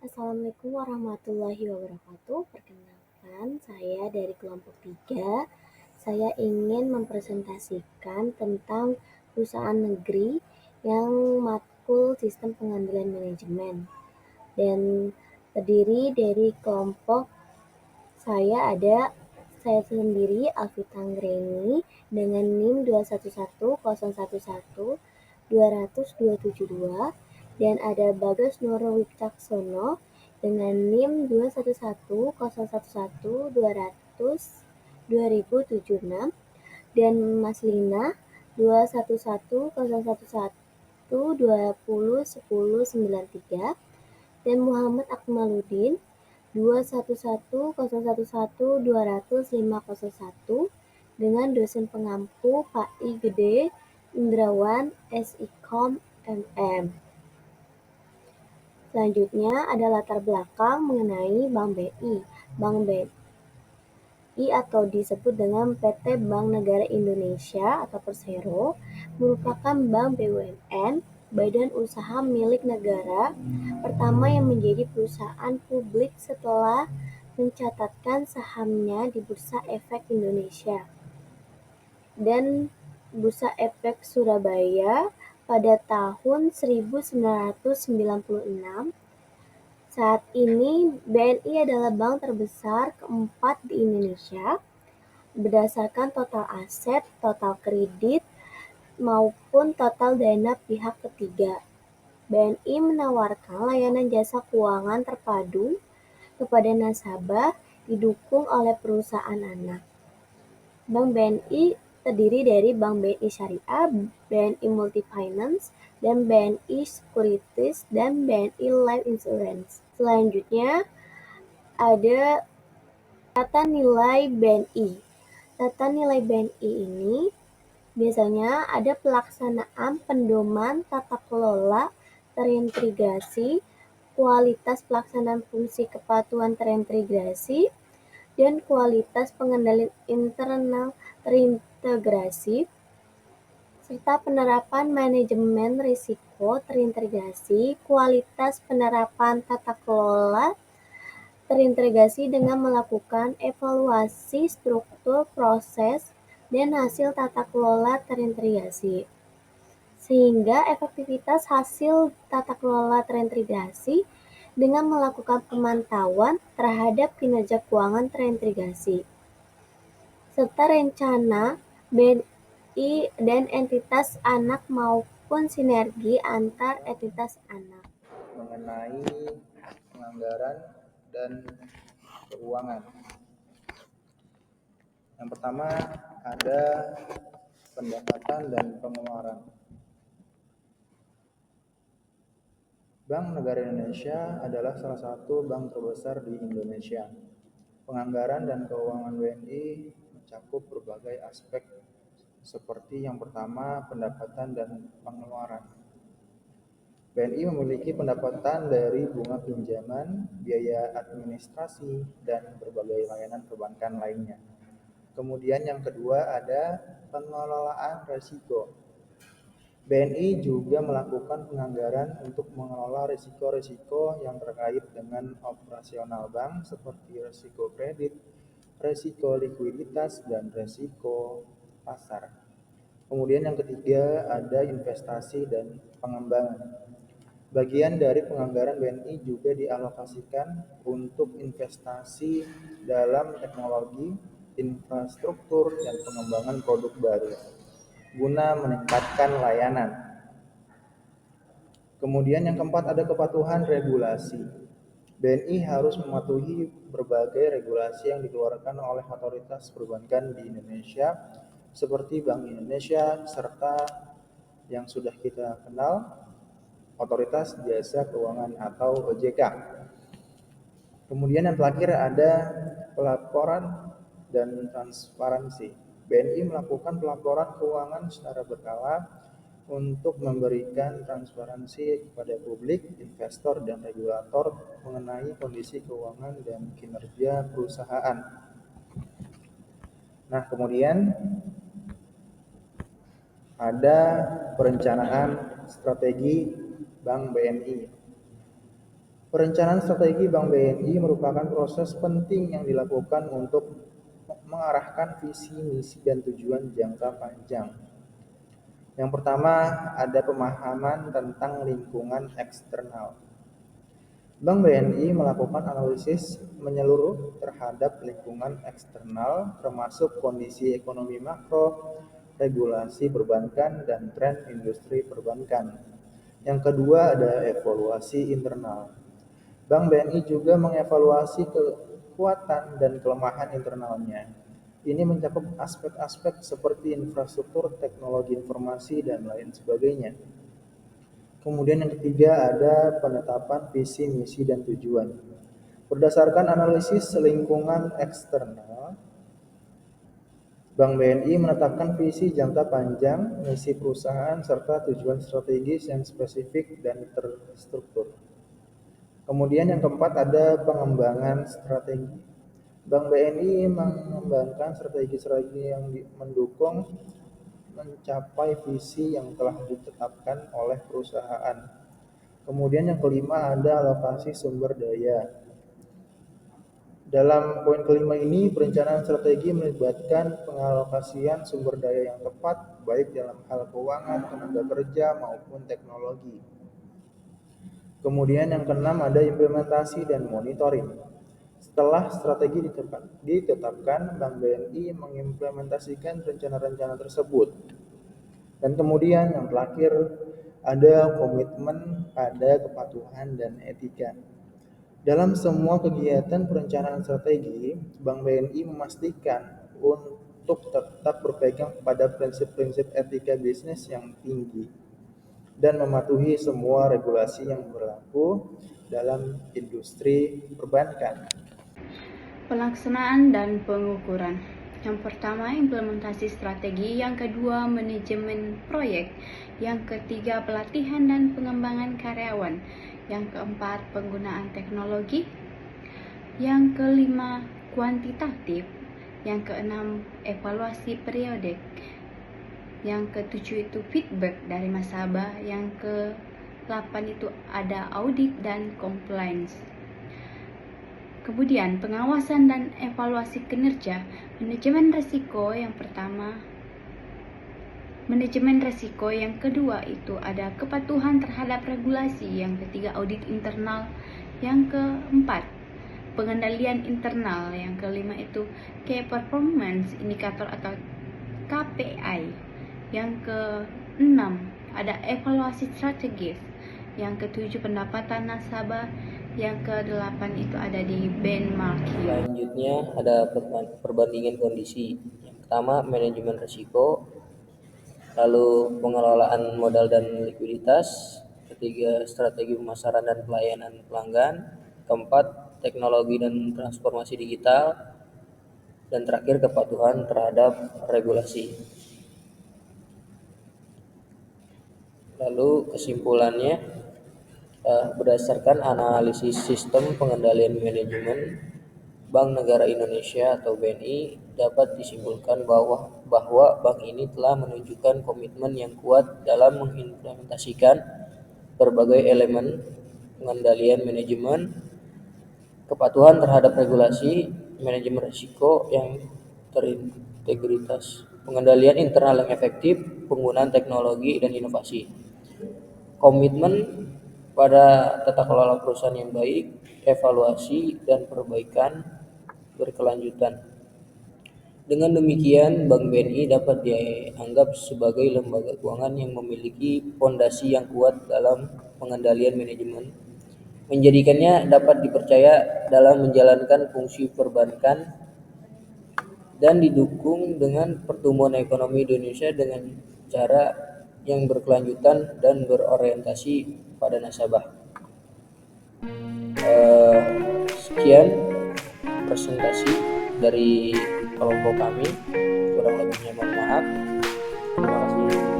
Assalamualaikum warahmatullahi wabarakatuh. Perkenalkan, saya dari kelompok 3. Saya ingin mempresentasikan tentang perusahaan negeri yang matkul sistem pengambilan manajemen. Dan terdiri dari kelompok saya sendiri, Alvita Anggreni, dengan NIM 211011272, dan ada Bagas Nurul Wicaksono dengan NIM 21112002076, dan Mas Lina 2110011201093, dan Muhammad Akmaluddin 21100112001 dengan dosen pengampu Pak I Gede Indrawan SIKOM MM. Selanjutnya ada latar belakang mengenai Bank BNI. Bank BNI atau disebut dengan PT Bank Negara Indonesia atau Persero merupakan bank BUMN, badan usaha milik negara, pertama yang menjadi perusahaan publik setelah mencatatkan sahamnya di Bursa Efek Indonesia dan Bursa Efek Surabaya pada tahun 1996. Saat ini BNI adalah bank terbesar keempat di Indonesia berdasarkan total aset, total kredit, maupun total dana pihak ketiga. BNI menawarkan layanan jasa keuangan terpadu kepada nasabah didukung oleh perusahaan anak. Bank BNI terdiri dari Bank BNI Syariah, BNI Multifinance, dan BNI Securities, dan BNI Life Insurance. Selanjutnya ada tata nilai BNI. Tata nilai BNI ini biasanya ada pelaksanaan pendoman tata kelola terintegrasi, kualitas pelaksanaan fungsi kepatuhan terintegrasi, dan kualitas pengendalian internal terintegrasi, serta penerapan manajemen risiko terintegrasi, kualitas penerapan tata kelola terintegrasi dengan melakukan evaluasi struktur, proses, dan hasil tata kelola terintegrasi. Sehingga efektivitas hasil tata kelola terintegrasi dengan melakukan pemantauan terhadap kinerja keuangan terintegrasi, serta rencana BNI dan entitas anak maupun sinergi antar entitas anak. Mengenai penganggaran dan keuangan. Yang pertama ada pendapatan dan pengeluaran. Bank Negara Indonesia adalah salah satu bank terbesar di Indonesia. Penganggaran dan keuangan BNI mencakup berbagai aspek seperti yang pertama pendapatan dan pengeluaran. BNI memiliki pendapatan dari bunga pinjaman, biaya administrasi, dan berbagai layanan perbankan lainnya. Kemudian yang kedua ada pengelolaan risiko. BNI juga melakukan penganggaran untuk mengelola risiko-risiko yang terkait dengan operasional bank seperti risiko kredit, risiko likuiditas, dan risiko pasar. Kemudian yang ketiga ada investasi dan pengembangan. Bagian dari penganggaran BNI juga dialokasikan untuk investasi dalam teknologi, infrastruktur, dan pengembangan produk baru guna meningkatkan layanan. Kemudian yang keempat ada kepatuhan regulasi. BNI harus mematuhi berbagai regulasi yang dikeluarkan oleh otoritas perbankan di Indonesia seperti Bank Indonesia serta yang sudah kita kenal Otoritas Jasa Keuangan atau OJK. Kemudian yang terakhir ada pelaporan dan transparansi. BNI melakukan pelaporan keuangan secara berkala untuk memberikan transparansi kepada publik, investor, dan regulator mengenai kondisi keuangan dan kinerja perusahaan. Nah, kemudian ada perencanaan strategi Bank BNI. Perencanaan strategi Bank BNI merupakan proses penting yang dilakukan untuk mengarahkan visi, misi, dan tujuan jangka panjang. Yang pertama, ada pemahaman tentang lingkungan eksternal. Bank BNI melakukan analisis menyeluruh terhadap lingkungan eksternal, termasuk kondisi ekonomi makro, regulasi perbankan, dan tren industri perbankan. Yang kedua, ada evaluasi internal. Bank BNI juga mengevaluasi kekuatan dan kelemahan internalnya. Ini mencakup aspek-aspek seperti infrastruktur, teknologi informasi, dan lain sebagainya. Kemudian yang ketiga ada penetapan visi, misi, dan tujuan. Berdasarkan analisis lingkungan eksternal, Bank BNI menetapkan visi jangka panjang, misi perusahaan, serta tujuan strategis yang spesifik dan terstruktur. Kemudian yang keempat ada pengembangan strategi. Bank BNI mengembangkan strategi-strategi yang mendukung mencapai visi yang telah ditetapkan oleh perusahaan. Kemudian yang kelima ada alokasi sumber daya. Dalam poin kelima ini, perencanaan strategi melibatkan pengalokasian sumber daya yang tepat, baik dalam hal keuangan, tenaga kerja, maupun teknologi. Kemudian yang keenam ada implementasi dan monitoring. Setelah strategi ditetapkan, Bank BNI mengimplementasikan rencana-rencana tersebut. Dan kemudian yang terakhir ada komitmen pada kepatuhan dan etika. Dalam semua kegiatan perencanaan strategi, Bank BNI memastikan untuk tetap berpegang pada prinsip-prinsip etika bisnis yang tinggi dan mematuhi semua regulasi yang berlaku dalam industri perbankan. Pelaksanaan dan pengukuran. Yang pertama, implementasi strategi. Yang kedua, manajemen proyek. Yang ketiga, pelatihan dan pengembangan karyawan. Yang keempat, penggunaan teknologi. Yang kelima, kuantitatif. Yang keenam, evaluasi periodik. Yang ketujuh itu feedback dari nasabah. Yang ke-8 itu ada audit dan compliance. Kemudian pengawasan dan evaluasi kinerja. Manajemen risiko yang pertama, manajemen risiko. Yang kedua itu ada kepatuhan terhadap regulasi. Yang ketiga audit internal. Yang keempat pengendalian internal. Yang kelima itu key performance indicator atau KPI. Yang keenam ada evaluasi strategis. Yang ketujuh pendapatan nasabah. Yang ke-8 itu ada di benchmarking. Selanjutnya ada perbandingan kondisi. Yang pertama manajemen risiko, lalu pengelolaan modal dan likuiditas, ketiga strategi pemasaran dan pelayanan pelanggan, keempat teknologi dan transformasi digital, dan terakhir kepatuhan terhadap regulasi. Lalu kesimpulannya, berdasarkan analisis sistem pengendalian manajemen Bank Negara Indonesia atau BNI, dapat disimpulkan bahwa bank ini telah menunjukkan komitmen yang kuat dalam mengimplementasikan berbagai elemen pengendalian manajemen, kepatuhan terhadap regulasi, manajemen risiko yang terintegritas, pengendalian internal yang efektif, penggunaan teknologi dan inovasi, komitmen pada tata kelola perusahaan yang baik, evaluasi dan perbaikan berkelanjutan. Dengan demikian, Bank BNI dapat dianggap sebagai lembaga keuangan yang memiliki fondasi yang kuat dalam pengendalian manajemen, menjadikannya dapat dipercaya dalam menjalankan fungsi perbankan dan didukung dengan pertumbuhan ekonomi Indonesia dengan cara yang berkelanjutan dan berorientasi pada nasabah. Sekian presentasi dari kelompok kami, kurang lebihnya mohon maaf. Terima kasih.